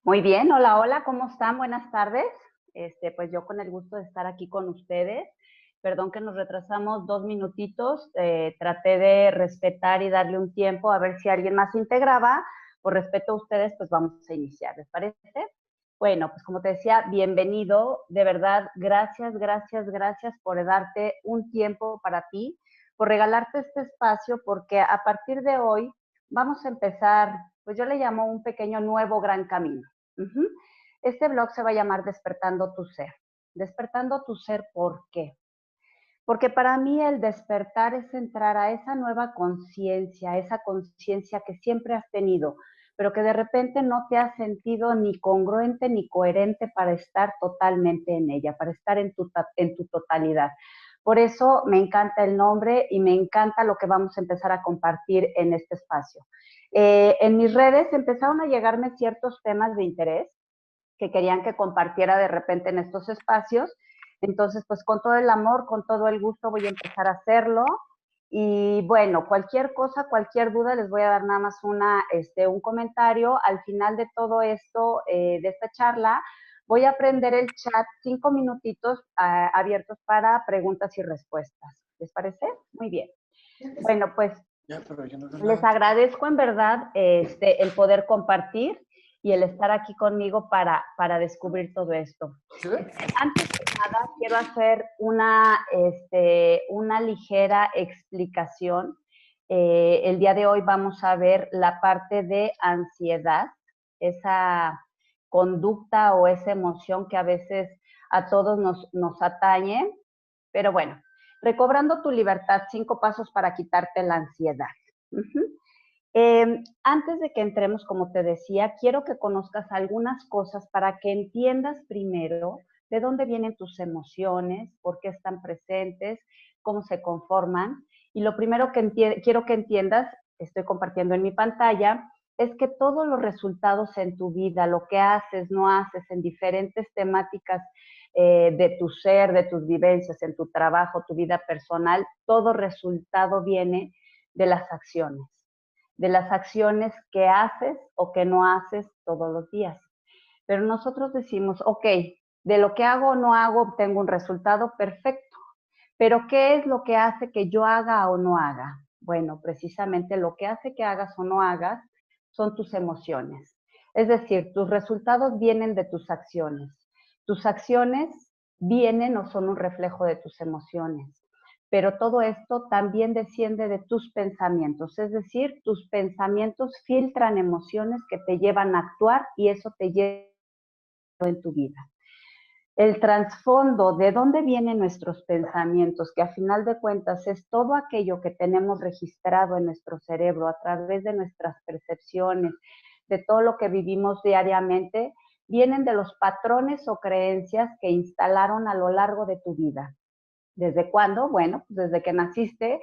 Muy bien, hola, hola, ¿cómo están? Buenas tardes. Pues yo con el gusto de estar aquí con ustedes. Perdón que nos retrasamos 2 minutitos. Traté de respetar y darle un tiempo a ver si alguien más se integraba. Por respeto a ustedes, pues vamos a iniciar, ¿les parece? Bueno, pues como te decía, bienvenido. De verdad, gracias, gracias, gracias por darte un tiempo para ti, por regalarte este espacio, porque a partir de hoy vamos a empezar, pues yo le llamo un pequeño nuevo gran camino. Uh-huh. Este blog se va a llamar Despertando tu Ser. Despertando tu Ser, ¿por qué? Porque para mí el despertar es entrar a esa nueva conciencia que siempre has tenido, pero que de repente no te has sentido ni congruente ni coherente para estar totalmente en ella, para estar en tu totalidad. Por eso me encanta el nombre y me encanta lo que vamos a empezar a compartir en este espacio. En mis redes empezaron a llegarme ciertos temas de interés que querían que compartiera de repente en estos espacios. Entonces, pues con todo el amor, con todo el gusto voy a empezar a hacerlo. Y bueno, cualquier cosa, cualquier duda, les voy a dar nada más un comentario. Al final de todo esto, de esta charla, voy a prender el chat 5 minutitos abiertos para preguntas y respuestas. ¿Les parece? Muy bien. Bueno, pues les agradezco en verdad el poder compartir y el estar aquí conmigo para descubrir todo esto. Antes que nada, quiero hacer una ligera explicación. El día de hoy vamos a ver la parte de ansiedad, esa conducta o esa emoción que a veces a todos nos atañe. Pero bueno, recobrando tu libertad, 5 pasos para quitarte la ansiedad. Uh-huh. Antes de que entremos, como te decía, quiero que conozcas algunas cosas para que entiendas primero de dónde vienen tus emociones, por qué están presentes, cómo se conforman. Y lo primero que quiero que entiendas, estoy compartiendo en mi pantalla, es que todos los resultados en tu vida, lo que haces, no haces, en diferentes temáticas de tu ser, de tus vivencias, en tu trabajo, tu vida personal, todo resultado viene de las acciones que haces o que no haces todos los días. Pero nosotros decimos, ok, de lo que hago o no hago obtengo un resultado perfecto, pero ¿qué es lo que hace que yo haga o no haga? Bueno, precisamente lo que hace que hagas o no hagas son tus emociones. Es decir, tus resultados vienen de tus acciones. Tus acciones vienen o son un reflejo de tus emociones. Pero todo esto también desciende de tus pensamientos, es decir, tus pensamientos filtran emociones que te llevan a actuar y eso te lleva en tu vida. El trasfondo de dónde vienen nuestros pensamientos, que a final de cuentas es todo aquello que tenemos registrado en nuestro cerebro a través de nuestras percepciones, de todo lo que vivimos diariamente, vienen de los patrones o creencias que instalaron a lo largo de tu vida. ¿Desde cuándo? Bueno, pues desde que naciste.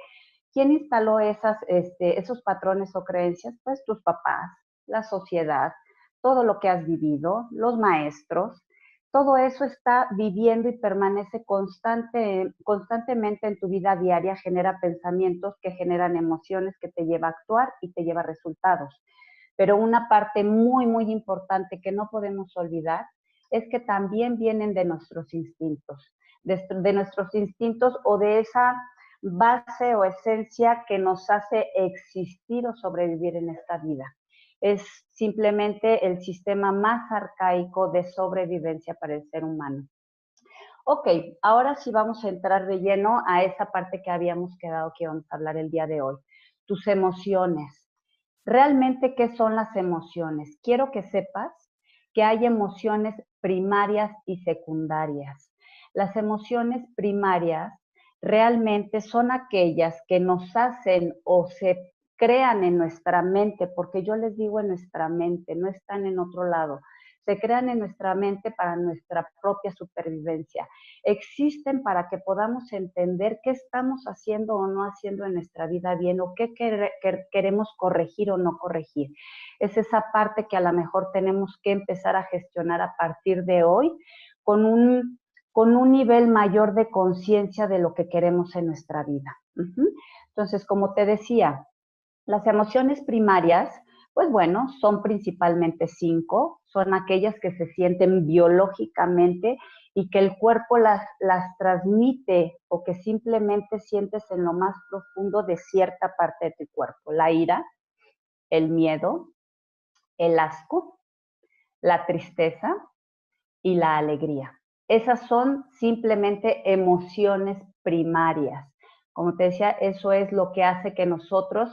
¿Quién instaló esos patrones o creencias? Pues tus papás, la sociedad, todo lo que has vivido, los maestros. Todo eso está viviendo y permanece constantemente en tu vida diaria, genera pensamientos que generan emociones que te lleva a actuar y te lleva a resultados. Pero una parte muy, muy importante que no podemos olvidar es que también vienen de nuestros instintos, de nuestros instintos o de esa base o esencia que nos hace existir o sobrevivir en esta vida. Es simplemente el sistema más arcaico de sobrevivencia para el ser humano. Ok, ahora sí vamos a entrar de lleno a esa parte que habíamos quedado que íbamos a hablar el día de hoy. Tus emociones. ¿Realmente qué son las emociones? Quiero que sepas que hay emociones primarias y secundarias. Las emociones primarias realmente son aquellas que nos hacen o se crean en nuestra mente, porque yo les digo en nuestra mente, no están en otro lado. Se crean en nuestra mente para nuestra propia supervivencia. Existen para que podamos entender qué estamos haciendo o no haciendo en nuestra vida bien o qué queremos corregir o no corregir. Es esa parte que a lo mejor tenemos que empezar a gestionar a partir de hoy con un nivel mayor de conciencia de lo que queremos en nuestra vida. Entonces, como te decía, las emociones primarias Pues bueno, son principalmente 5, son aquellas que se sienten biológicamente y que el cuerpo las transmite o que simplemente sientes en lo más profundo de cierta parte de tu cuerpo. La ira, el miedo, el asco, la tristeza y la alegría. Esas son simplemente emociones primarias. Como te decía, eso es lo que hace que nosotros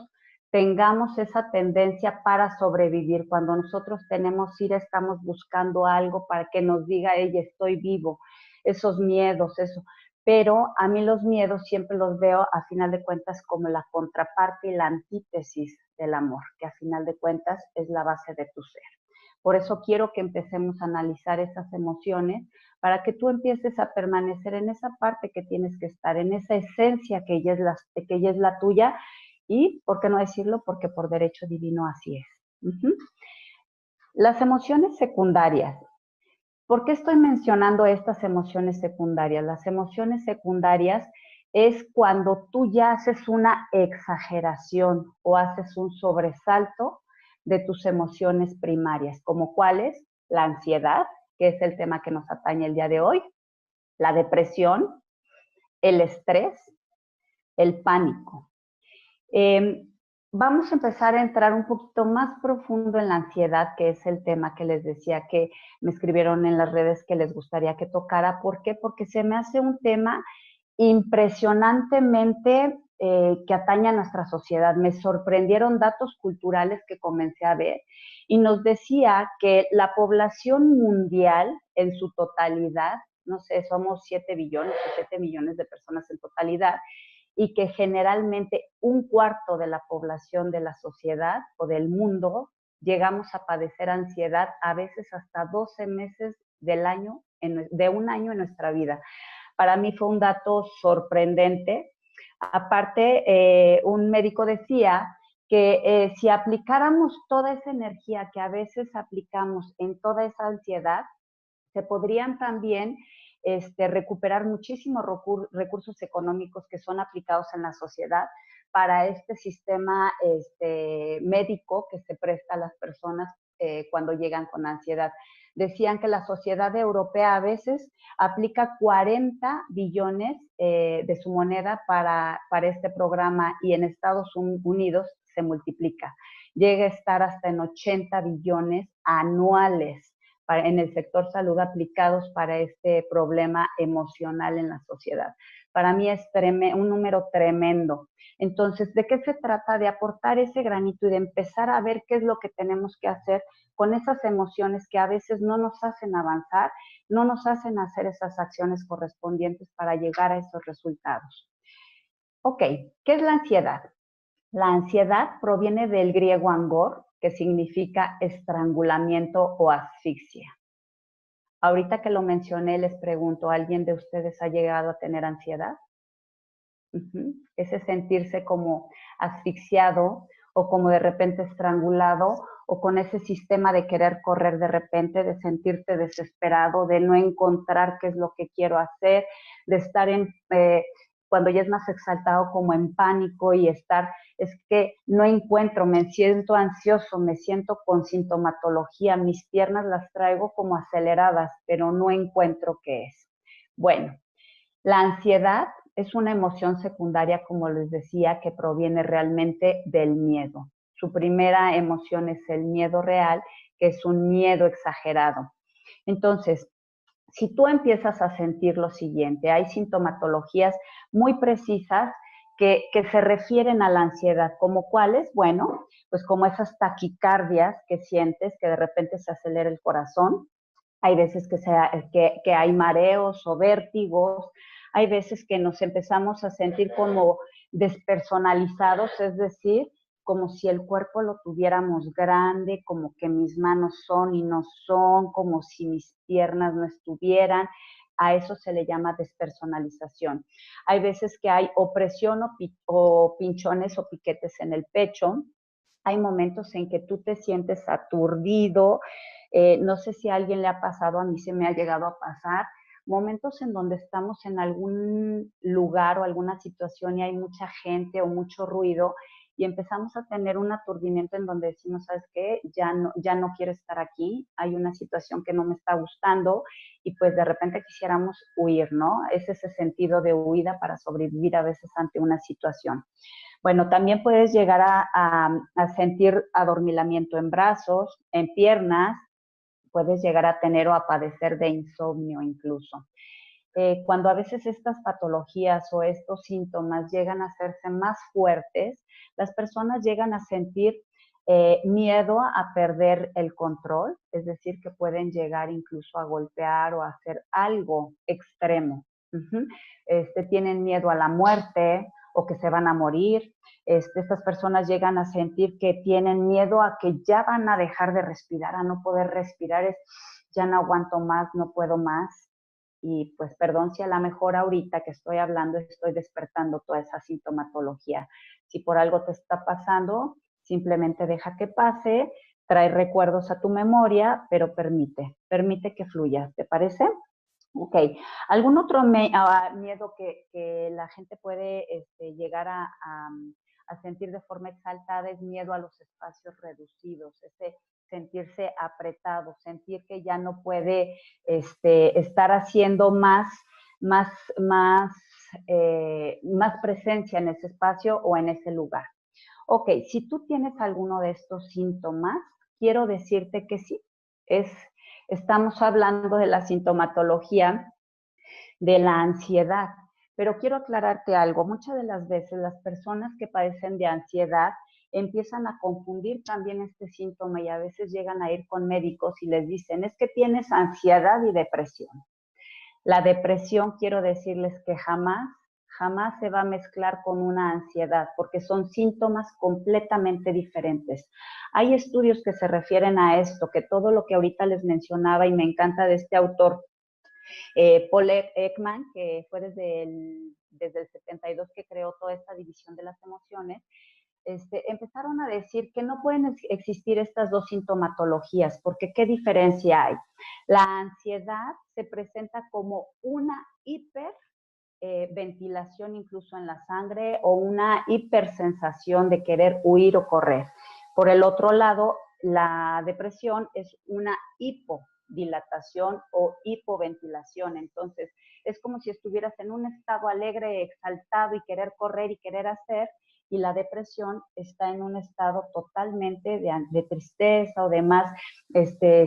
tengamos esa tendencia para sobrevivir. Cuando nosotros tenemos ira, estamos buscando algo para que nos diga, ella, estoy vivo. Esos miedos, eso. Pero a mí los miedos siempre los veo a final de cuentas como la contraparte y la antítesis del amor, que a final de cuentas es la base de tu ser. Por eso quiero que empecemos a analizar esas emociones para que tú empieces a permanecer en esa parte que tienes que estar, en esa esencia que ella es la tuya y, ¿por qué no decirlo? Porque por derecho divino así es. Las emociones secundarias. ¿Por qué estoy mencionando estas emociones secundarias? Las emociones secundarias es cuando tú ya haces una exageración o haces un sobresalto de tus emociones primarias, como cuáles, la ansiedad, que es el tema que nos atañe el día de hoy, la depresión, el estrés, el pánico. Vamos a empezar a entrar un poquito más profundo en la ansiedad, que es el tema que les decía que me escribieron en las redes que les gustaría que tocara. ¿Por qué? Porque se me hace un tema impresionantemente que atañe a nuestra sociedad. Me sorprendieron datos culturales que comencé a ver y nos decía que la población mundial en su totalidad, no sé, somos 7 billones o 7 millones de personas en totalidad, y que generalmente un cuarto de la población de la sociedad o del mundo llegamos a padecer ansiedad a veces hasta 12 meses del año, de un año en nuestra vida. Para mí fue un dato sorprendente. Aparte, un médico decía que si aplicáramos toda esa energía que a veces aplicamos en toda esa ansiedad, se podrían también recuperar muchísimos recursos económicos que son aplicados en la sociedad para este sistema médico que se presta a las personas cuando llegan con ansiedad. Decían que la sociedad europea a veces aplica 40 billones de su moneda para este programa y en Estados Unidos se multiplica. Llega a estar hasta en 80 billones anuales en el sector salud aplicados para este problema emocional en la sociedad. Para mí es un número tremendo. Entonces, ¿de qué se trata? De aportar ese granito y de empezar a ver qué es lo que tenemos que hacer con esas emociones que a veces no nos hacen avanzar, no nos hacen hacer esas acciones correspondientes para llegar a esos resultados. Ok, ¿qué es la ansiedad? La ansiedad proviene del griego angor, que significa estrangulamiento o asfixia. Ahorita que lo mencioné, les pregunto, ¿alguien de ustedes ha llegado a tener ansiedad? Ese sentirse como asfixiado o como de repente estrangulado o con ese sistema de querer correr de repente, de sentirte desesperado, de no encontrar qué es lo que quiero hacer, de estar cuando ya es más exaltado como en pánico y estar, es que no encuentro, me siento ansioso, me siento con sintomatología, mis piernas las traigo como aceleradas, pero no encuentro qué es. Bueno, la ansiedad es una emoción secundaria, como les decía, que proviene realmente del miedo. Su primera emoción es el miedo real, que es un miedo exagerado. Entonces, si tú empiezas a sentir lo siguiente, hay sintomatologías muy precisas que se refieren a la ansiedad, como cuáles, bueno, pues como esas taquicardias que sientes, que de repente se acelera el corazón, hay veces que hay mareos o vértigos, hay veces que nos empezamos a sentir como despersonalizados, es decir, como si el cuerpo lo tuviéramos grande, como que mis manos son y no son, como si mis piernas no estuvieran. A eso se le llama despersonalización. Hay veces que hay opresión o pinchones o piquetes en el pecho. Hay momentos en que tú te sientes aturdido. No sé si a alguien le ha pasado, a mí se me ha llegado a pasar, momentos en donde estamos en algún lugar o alguna situación y hay mucha gente o mucho ruido y empezamos a tener un aturdimiento en donde decimos, ¿sabes qué? Ya no quiero estar aquí, hay una situación que no me está gustando y pues de repente quisiéramos huir, ¿no? Es ese sentido de huida para sobrevivir a veces ante una situación. Bueno, también puedes llegar a sentir adormilamiento en brazos, en piernas, puedes llegar a tener o a padecer de insomnio incluso. Cuando a veces estas patologías o estos síntomas llegan a hacerse más fuertes, las personas llegan a sentir miedo a perder el control, es decir, que pueden llegar incluso a golpear o a hacer algo extremo. Tienen miedo a la muerte o que se van a morir. Estas personas llegan a sentir que tienen miedo a que ya van a dejar de respirar, a no poder respirar, ya no aguanto más, no puedo más. Y pues perdón si a lo mejor ahorita que estoy hablando estoy despertando toda esa sintomatología. Si por algo te está pasando, simplemente deja que pase, trae recuerdos a tu memoria, pero permite que fluya. ¿Te parece? Ok. ¿Algún otro miedo que la gente puede llegar a sentir de forma exaltada? Es miedo a los espacios reducidos, ese sentirse apretado, sentir que ya no puede estar haciendo más, más presencia en ese espacio o en ese lugar. Ok, si tú tienes alguno de estos síntomas, quiero decirte que sí, estamos hablando de la sintomatología de la ansiedad. Pero quiero aclararte algo, muchas de las veces las personas que padecen de ansiedad empiezan a confundir también este síntoma y a veces llegan a ir con médicos y les dicen, es que tienes ansiedad y depresión. La depresión, quiero decirles que jamás se va a mezclar con una ansiedad, porque son síntomas completamente diferentes. Hay estudios que se refieren a esto, que todo lo que ahorita les mencionaba y me encanta de este autor, Paul Ekman, que fue desde el 72 que creó toda esta división de las emociones, empezaron a decir que no pueden existir estas dos sintomatologías, porque ¿qué diferencia hay? La ansiedad se presenta como una hiperventilación incluso en la sangre o una hipersensación de querer huir o correr. Por el otro lado, la depresión es una hipodilatación o hipoventilación. Entonces, es como si estuvieras en un estado alegre, exaltado y querer correr y querer hacer, y la depresión está en un estado totalmente de tristeza o de más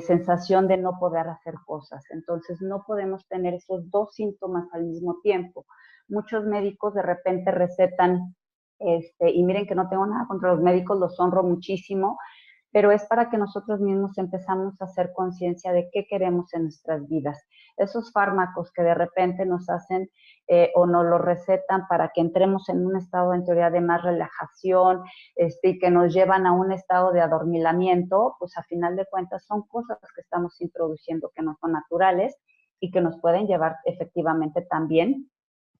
sensación de no poder hacer cosas. Entonces no podemos tener esos dos síntomas al mismo tiempo. Muchos médicos de repente recetan, y miren que no tengo nada contra los médicos, los honro muchísimo, pero es para que nosotros mismos empezamos a hacer conciencia de qué queremos en nuestras vidas. Esos fármacos que de repente nos hacen o nos lo recetan para que entremos en un estado en teoría de más relajación y que nos llevan a un estado de adormilamiento, pues a final de cuentas son cosas que estamos introduciendo que no son naturales y que nos pueden llevar efectivamente también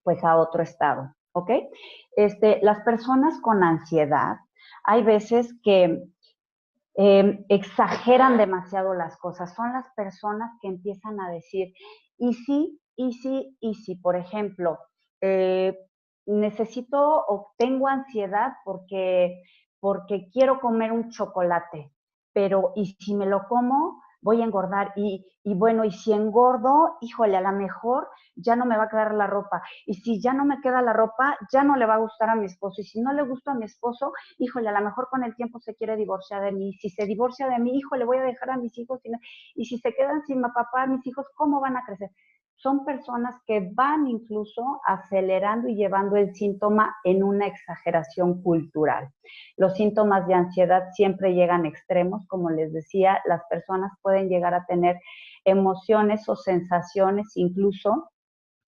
pues a otro estado, ¿ok? Las personas con ansiedad, hay veces que exageran demasiado las cosas. Son las personas que empiezan a decir, y sí, y sí, y sí. Por ejemplo, eh, necesito o tengo ansiedad porque quiero comer un chocolate, pero ¿y si me lo como? Voy a engordar y bueno, y si engordo, híjole, a lo mejor ya no me va a quedar la ropa. Y si ya no me queda la ropa, ya no le va a gustar a mi esposo. Y si no le gusta a mi esposo, híjole, a lo mejor con el tiempo se quiere divorciar de mí. Si se divorcia de mí, híjole, voy a dejar a mis hijos. Y si se quedan sin papá, mis hijos, ¿cómo van a crecer? Son personas que van incluso acelerando y llevando el síntoma en una exageración cultural. Los síntomas de ansiedad siempre llegan extremos, como les decía, las personas pueden llegar a tener emociones o sensaciones incluso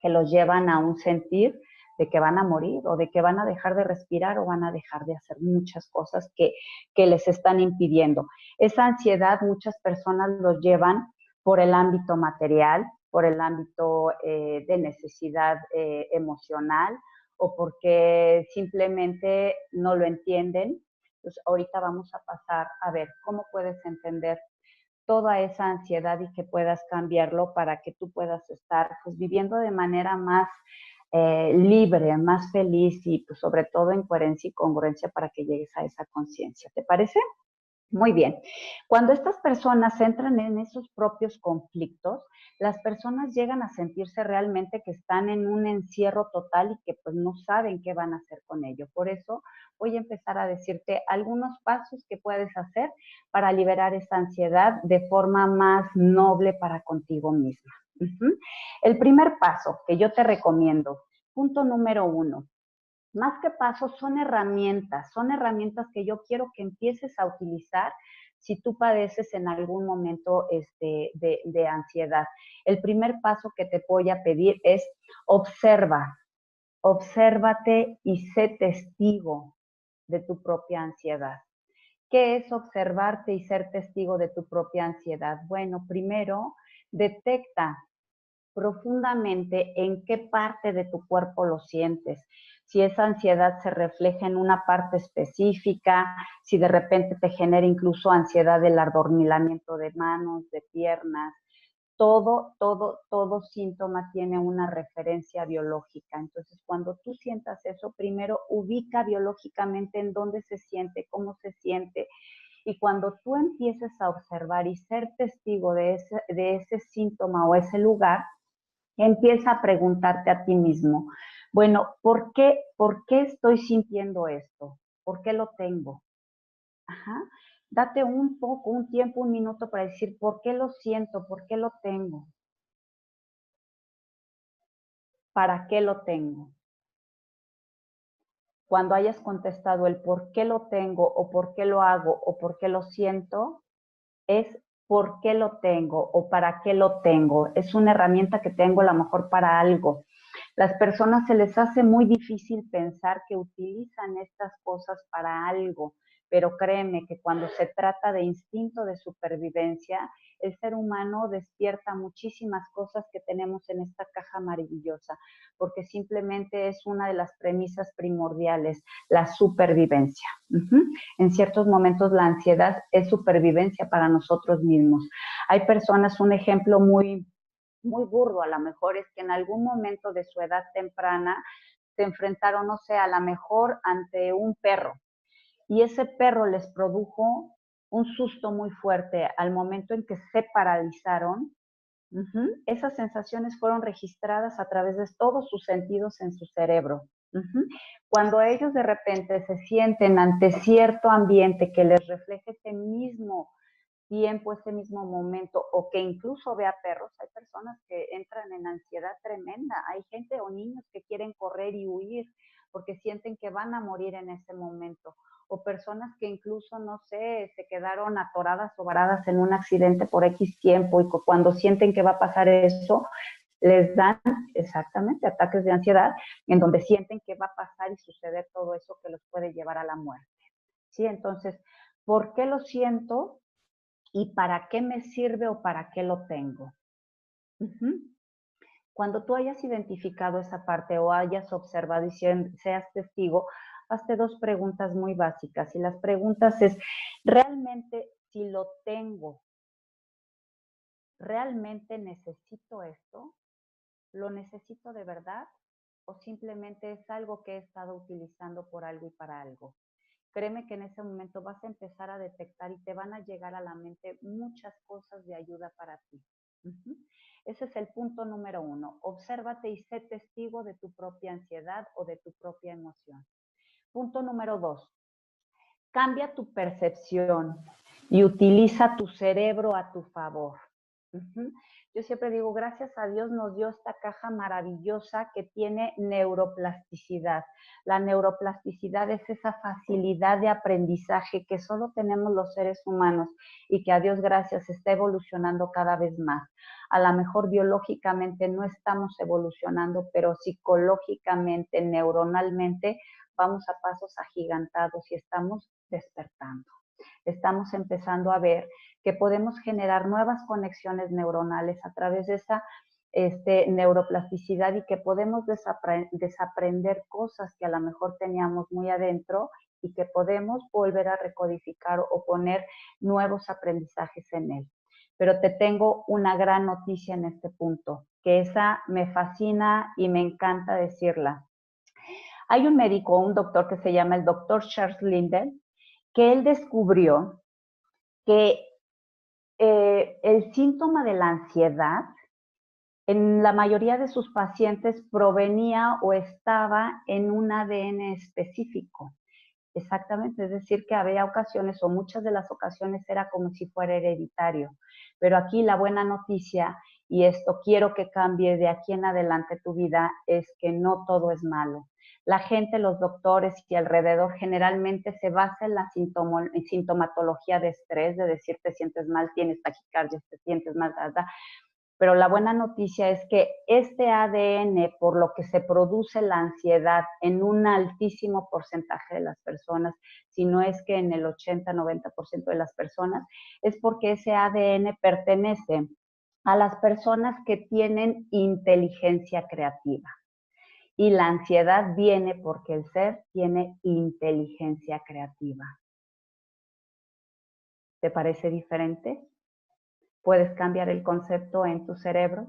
que los llevan a un sentir de que van a morir o de que van a dejar de respirar o van a dejar de hacer muchas cosas que les están impidiendo. Esa ansiedad muchas personas los llevan por el ámbito material, por el ámbito de necesidad emocional o porque simplemente no lo entienden. Pues ahorita vamos a pasar a ver cómo puedes entender toda esa ansiedad y que puedas cambiarlo para que tú puedas estar pues viviendo de manera más libre, más feliz y pues, sobre todo en coherencia y congruencia para que llegues a esa conciencia. ¿Te parece? Muy bien. Cuando estas personas entran en esos propios conflictos, las personas llegan a sentirse realmente que están en un encierro total y que pues no saben qué van a hacer con ello. Por eso voy a empezar a decirte algunos pasos que puedes hacer para liberar esa ansiedad de forma más noble para contigo misma. El primer paso que yo te recomiendo, punto número 1, más que pasos, son herramientas que yo quiero que empieces a utilizar si tú padeces en algún momento de ansiedad. El primer paso que te voy a pedir es obsérvate y sé testigo de tu propia ansiedad. ¿Qué es observarte y ser testigo de tu propia ansiedad? Bueno, primero, detecta profundamente en qué parte de tu cuerpo lo sientes. Si esa ansiedad se refleja en una parte específica, si de repente te genera incluso ansiedad del adormilamiento de manos, de piernas, todo síntoma tiene una referencia biológica. Entonces, cuando tú sientas eso, primero ubica biológicamente en dónde se siente, cómo se siente. Y cuando tú empieces a observar y ser testigo de ese síntoma o ese lugar, empieza a preguntarte a ti mismo, bueno, ¿por qué estoy sintiendo esto? ¿Por qué lo tengo? Ajá. Date un poco, un tiempo, un minuto para decir, ¿por qué lo siento? ¿Por qué lo tengo? ¿Para qué lo tengo? Cuando hayas contestado el por qué lo tengo o por qué lo hago o por qué lo siento, es por qué lo tengo o para qué lo tengo. Es una herramienta que tengo a lo mejor para algo. Las personas se les hace muy difícil pensar que utilizan estas cosas para algo, pero créeme que cuando se trata de instinto de supervivencia, el ser humano despierta muchísimas cosas que tenemos en esta caja maravillosa, porque simplemente es una de las premisas primordiales, la supervivencia. En ciertos momentos la ansiedad es supervivencia para nosotros mismos. Hay personas, un ejemplo muy burdo a lo mejor es que en algún momento de su edad temprana se enfrentaron, no sé, a lo mejor ante un perro y ese perro les produjo un susto muy fuerte al momento en que se paralizaron. Esas sensaciones fueron registradas a través de todos sus sentidos en su cerebro. Cuando ellos de repente se sienten ante cierto ambiente que les refleje ese mismo tiempo, ese mismo momento, o que incluso vea perros, hay personas que entran en ansiedad tremenda, hay gente o niños que quieren correr y huir porque sienten que van a morir en ese momento, o personas que incluso, no sé, se quedaron atoradas o varadas en un accidente por X tiempo y cuando sienten que va a pasar eso, les dan exactamente ataques de ansiedad en donde sienten que va a pasar y suceder todo eso que los puede llevar a la muerte. ¿Sí? Entonces, ¿por qué lo siento? ¿Y para qué me sirve o para qué lo tengo? Cuando tú hayas identificado esa parte o hayas observado y seas testigo, hazte dos preguntas muy básicas. Y las preguntas es, ¿realmente si lo tengo, realmente necesito esto? ¿Lo necesito de verdad? ¿O simplemente es algo que he estado utilizando por algo y para algo? Créeme que en ese momento vas a empezar a detectar y te van a llegar a la mente muchas cosas de ayuda para ti. Ese es el punto número 1. Obsérvate y sé testigo de tu propia ansiedad o de tu propia emoción. Punto número 2. Cambia tu percepción y utiliza tu cerebro a tu favor. Yo siempre digo, gracias a Dios nos dio esta caja maravillosa que tiene neuroplasticidad. La neuroplasticidad es esa facilidad de aprendizaje que solo tenemos los seres humanos y que a Dios gracias está evolucionando cada vez más. A lo mejor biológicamente no estamos evolucionando, pero psicológicamente, neuronalmente, vamos a pasos agigantados y estamos despertando. Estamos empezando a ver que podemos generar nuevas conexiones neuronales a través de esa neuroplasticidad y que podemos desaprender cosas que a lo mejor teníamos muy adentro y que podemos volver a recodificar o poner nuevos aprendizajes en él. Pero te tengo una gran noticia en este punto. que esa me fascina y me encanta decirla. Hay un médico, un doctor que se llama el doctor Charles Lindell, que él descubrió que el síntoma de la ansiedad en la mayoría de sus pacientes provenía o estaba en un ADN específico. Exactamente, es decir, que había ocasiones o muchas de las ocasiones era como si fuera hereditario. Pero aquí la buena noticia, y esto quiero que cambie de aquí en adelante tu vida, es que no todo es malo. La gente, los doctores y alrededor generalmente se basa en la sintomatología de estrés, de decir te sientes mal, tienes taquicardia, te sientes mal, pero la buena noticia es que este ADN, por lo que se produce la ansiedad en un altísimo porcentaje de las personas, si no es que en el 80-90% de las personas, es porque ese ADN pertenece a las personas que tienen inteligencia creativa. Y la ansiedad viene porque el ser tiene inteligencia creativa. ¿Te parece diferente? Puedes cambiar el concepto en tu cerebro.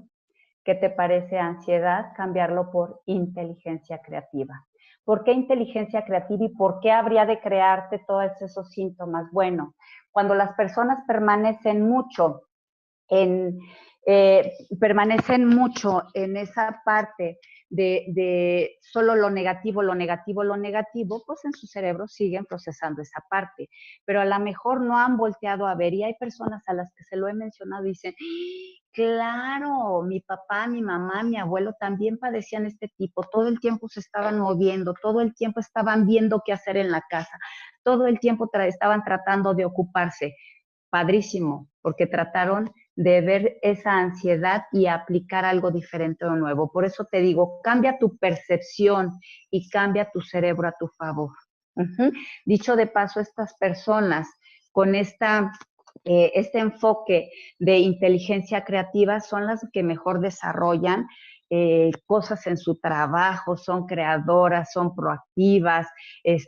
¿Qué te parece ansiedad? Cambiarlo por inteligencia creativa. ¿Por qué inteligencia creativa y por qué habría de crearte todos esos síntomas? Bueno, cuando las personas permanecen mucho en esa parte de solo lo negativo, pues en su cerebro siguen procesando esa parte. Pero a lo mejor no han volteado a ver, y hay personas a las que se lo he mencionado y dicen, claro, mi papá, mi mamá, mi abuelo también padecían este tipo, todo el tiempo se estaban moviendo, todo el tiempo estaban viendo qué hacer en la casa, todo el tiempo estaban tratando de ocuparse. Padrísimo, porque trataron de ver esa ansiedad y aplicar algo diferente o nuevo. Por eso te digo, cambia tu percepción y cambia tu cerebro a tu favor. Dicho de paso, estas personas con este enfoque de inteligencia creativa son las que mejor desarrollan cosas en su trabajo, son creadoras, son proactivas,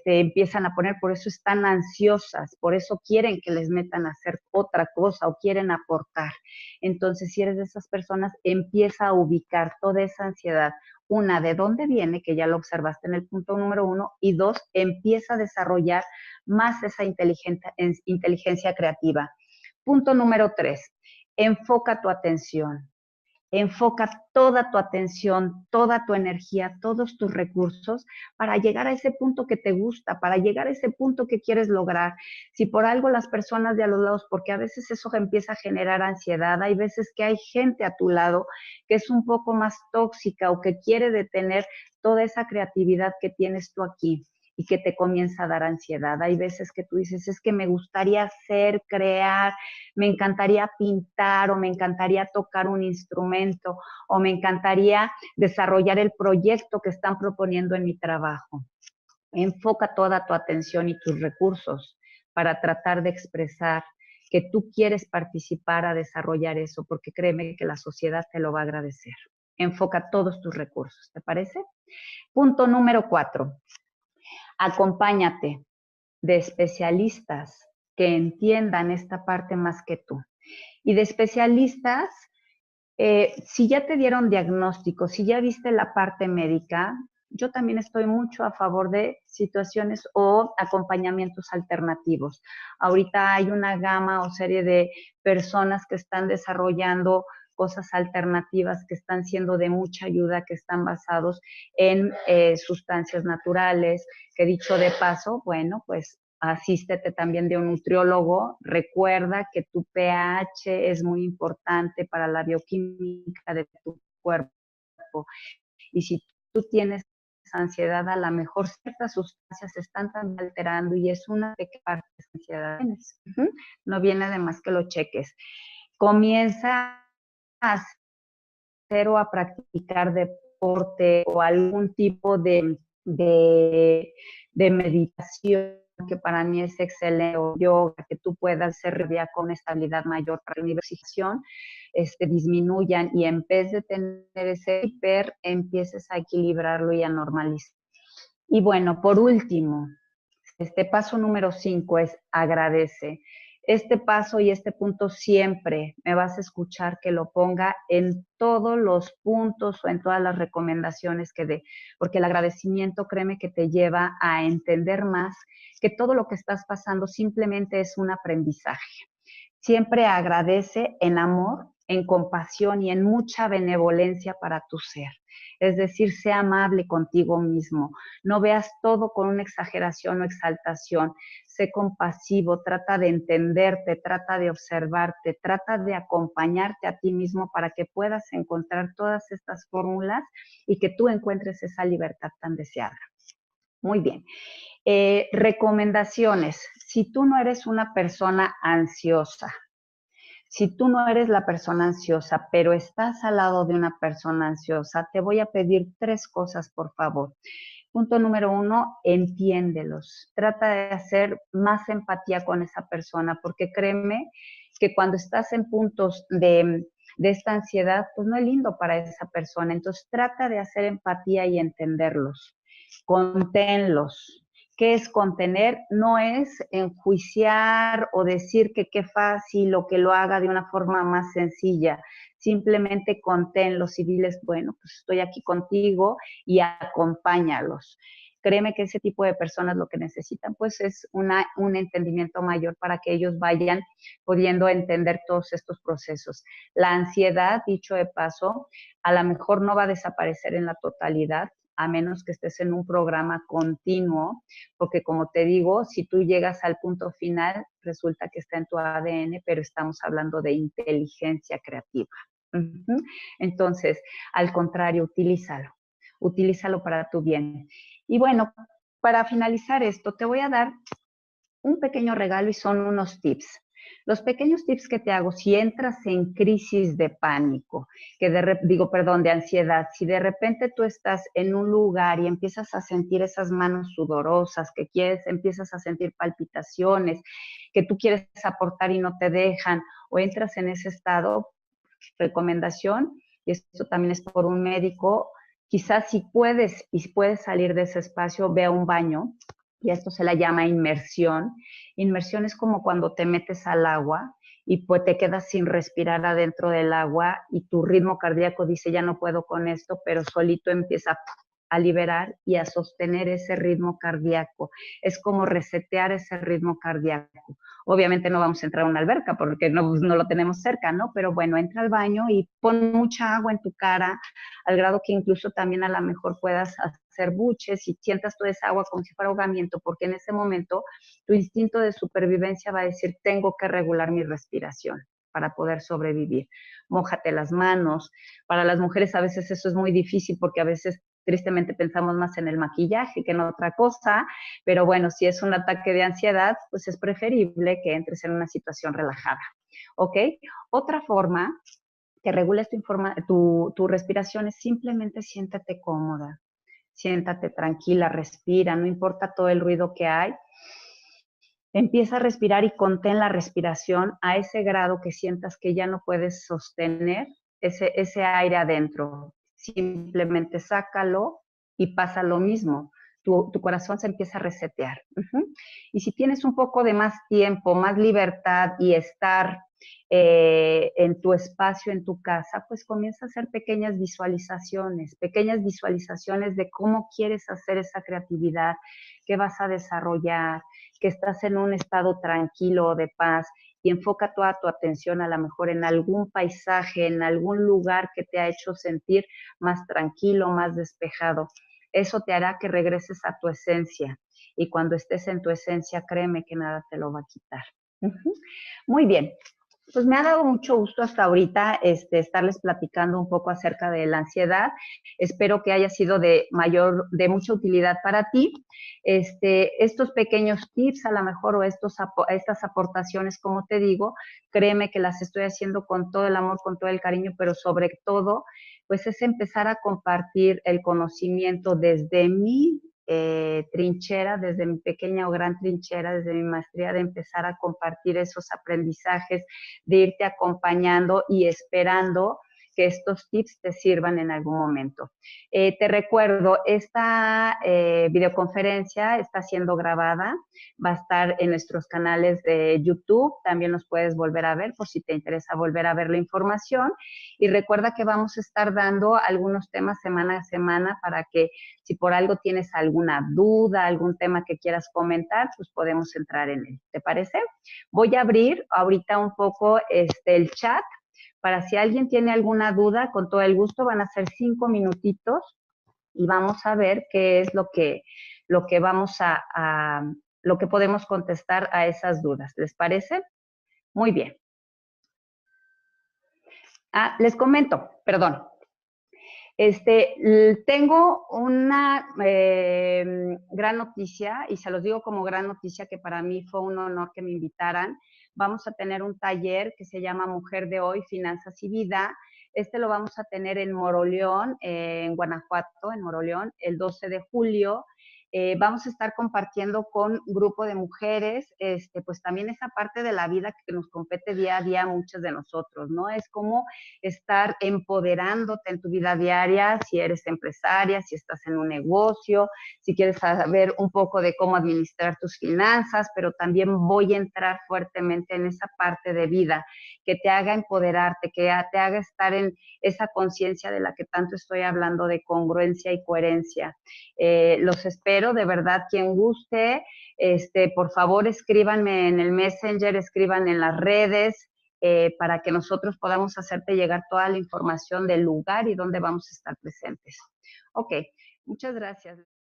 empiezan a poner, por eso están ansiosas, por eso quieren que les metan a hacer otra cosa o quieren aportar. Entonces, si eres de esas personas, empieza a ubicar toda esa ansiedad. Una, ¿de dónde viene? Que ya lo observaste en el punto número 1. Y 2, empieza a desarrollar más esa inteligencia creativa. Punto número 3, enfoca tu atención. Enfoca toda tu atención, toda tu energía, todos tus recursos para llegar a ese punto que te gusta, para llegar a ese punto que quieres lograr. Si por algo las personas de a los lados, porque a veces eso empieza a generar ansiedad, hay veces que hay gente a tu lado que es un poco más tóxica o que quiere detener toda esa creatividad que tienes tú aquí y que te comienza a dar ansiedad. Hay veces que tú dices, es que me gustaría hacer, crear, me encantaría pintar o me encantaría tocar un instrumento o me encantaría desarrollar el proyecto que están proponiendo en mi trabajo. Enfoca toda tu atención y tus recursos para tratar de expresar que tú quieres participar a desarrollar eso, porque créeme que la sociedad te lo va a agradecer. Enfoca todos tus recursos, ¿te parece? Punto número 4. Acompáñate de especialistas que entiendan esta parte más que tú. Y de especialistas, si ya te dieron diagnóstico, si ya viste la parte médica, yo también estoy mucho a favor de situaciones o acompañamientos alternativos. Ahorita hay una gama o serie de personas que están desarrollando cosas alternativas que están siendo de mucha ayuda, que están basados en sustancias naturales, que dicho de paso, bueno, pues asístete también de un nutriólogo. Recuerda que tu pH es muy importante para la bioquímica de tu cuerpo. Y si tú tienes ansiedad, a lo mejor ciertas sustancias se están también alterando y es una pequeña parte de ansiedad. No viene de más que lo cheques. Comienza a hacer o a practicar deporte o algún tipo de meditación, que para mí es excelente, o yoga, que tú puedas hacer ya con estabilidad mayor para la universificación, disminuyan y en vez de tener ese hiper, empieces a equilibrarlo y a normalizar. Y bueno, por último, paso número 5 es agradece. Este paso y este punto siempre me vas a escuchar que lo ponga en todos los puntos o en todas las recomendaciones que dé, porque el agradecimiento, créeme que te lleva a entender más que todo lo que estás pasando simplemente es un aprendizaje. Siempre agradece en amor, en compasión y en mucha benevolencia para tu ser. Es decir, sea amable contigo mismo. No veas todo con una exageración o exaltación. Sé compasivo, trata de entenderte, trata de observarte, trata de acompañarte a ti mismo para que puedas encontrar todas estas fórmulas y que tú encuentres esa libertad tan deseada. Muy bien. Recomendaciones. Si tú no eres una persona ansiosa, si tú no eres la persona ansiosa, pero estás al lado de una persona ansiosa, te voy a pedir 3 cosas, por favor. Punto número 1, entiéndelos. Trata de hacer más empatía con esa persona, porque créeme que cuando estás en puntos de esta ansiedad, pues no es lindo para esa persona. Entonces trata de hacer empatía y entenderlos. Conténlos. ¿Qué es contener? No es enjuiciar o decir que qué fácil o que lo haga de una forma más sencilla. Simplemente conténlos y diles, bueno, pues estoy aquí contigo y acompáñalos. Créeme que ese tipo de personas lo que necesitan pues es un entendimiento mayor para que ellos vayan pudiendo entender todos estos procesos. La ansiedad, dicho de paso, a lo mejor no va a desaparecer en la totalidad, a menos que estés en un programa continuo, porque como te digo, si tú llegas al punto final, resulta que está en tu ADN, pero estamos hablando de inteligencia creativa. Entonces, al contrario, utilízalo para tu bien. Y bueno, para finalizar esto, te voy a dar un pequeño regalo y son unos tips. Los pequeños tips que te hago, si entras en crisis de pánico, de ansiedad, si de repente tú estás en un lugar y empiezas a sentir esas manos sudorosas, empiezas a sentir palpitaciones, que tú quieres aportar y no te dejan, o entras en ese estado, recomendación, y esto también es por un médico, quizás si puedes salir de ese espacio, ve a un baño, y esto se la llama inmersión. Inmersión es como cuando te metes al agua y pues te quedas sin respirar adentro del agua y tu ritmo cardíaco dice ya no puedo con esto, pero solito empieza a liberar y a sostener ese ritmo cardíaco. Es como resetear ese ritmo cardíaco. Obviamente no vamos a entrar a una alberca porque no lo tenemos cerca, ¿no? Pero bueno, entra al baño y pon mucha agua en tu cara, al grado que incluso también a lo mejor puedas hacer buches y sientas toda esa agua como si fuera ahogamiento, porque en ese momento tu instinto de supervivencia va a decir, tengo que regular mi respiración para poder sobrevivir. Mójate las manos. Para las mujeres a veces eso es muy difícil porque a veces tristemente pensamos más en el maquillaje que en otra cosa, pero bueno, si es un ataque de ansiedad, pues es preferible que entres en una situación relajada, ¿ok? Otra forma que regules tu respiración es simplemente siéntate cómoda, siéntate tranquila, respira, no importa todo el ruido que hay, empieza a respirar y contén la respiración a ese grado que sientas que ya no puedes sostener ese aire adentro. Simplemente sácalo y pasa lo mismo. Tu corazón se empieza a resetear. Y si tienes un poco de más tiempo, más libertad y estar en tu espacio, en tu casa, pues comienza a hacer pequeñas visualizaciones de cómo quieres hacer esa creatividad, qué vas a desarrollar, que estás en un estado tranquilo de paz y enfoca toda tu atención a lo mejor en algún paisaje, en algún lugar que te ha hecho sentir más tranquilo, más despejado. Eso te hará que regreses a tu esencia y cuando estés en tu esencia, créeme que nada te lo va a quitar. Muy bien. Pues me ha dado mucho gusto hasta ahorita estarles platicando un poco acerca de la ansiedad. Espero que haya sido de mucha utilidad para ti. Estos pequeños tips a lo mejor o estas aportaciones, como te digo, créeme que las estoy haciendo con todo el amor, con todo el cariño, pero sobre todo, pues es empezar a compartir el conocimiento desde mi trinchera, desde mi pequeña o gran trinchera, desde mi maestría, de empezar a compartir esos aprendizajes, de irte acompañando y esperando que estos tips te sirvan en algún momento. Te recuerdo, esta videoconferencia está siendo grabada, va a estar en nuestros canales de YouTube, también nos puedes volver a ver por si te interesa volver a ver la información, y recuerda que vamos a estar dando algunos temas semana a semana para que si por algo tienes alguna duda, algún tema que quieras comentar, pues podemos entrar en él. ¿Te parece? Voy a abrir ahorita un poco el chat para si alguien tiene alguna duda, con todo el gusto, van a ser 5 minutitos y vamos a ver qué es lo que vamos lo que podemos contestar a esas dudas. ¿Les parece? Muy bien. Les comento, perdón. Tengo una gran noticia, y se los digo como gran noticia, que para mí fue un honor que me invitaran. Vamos a tener un taller que se llama Mujer de Hoy, Finanzas y Vida. Lo vamos a tener en Moroleón, en Guanajuato, en Moroleón, el 12 de julio. Vamos a estar compartiendo con un grupo de mujeres, pues también esa parte de la vida que nos compete día a día a muchas de nosotros, ¿no? Es como estar empoderándote en tu vida diaria, si eres empresaria, si estás en un negocio, si quieres saber un poco de cómo administrar tus finanzas, pero también voy a entrar fuertemente en esa parte de vida que te haga empoderarte, que te haga estar en esa conciencia de la que tanto estoy hablando, de congruencia y coherencia. Los espero, de verdad, quien guste, por favor escríbanme en el Messenger, escriban en las redes, para que nosotros podamos hacerte llegar toda la información del lugar y dónde vamos a estar presentes. Ok, muchas gracias.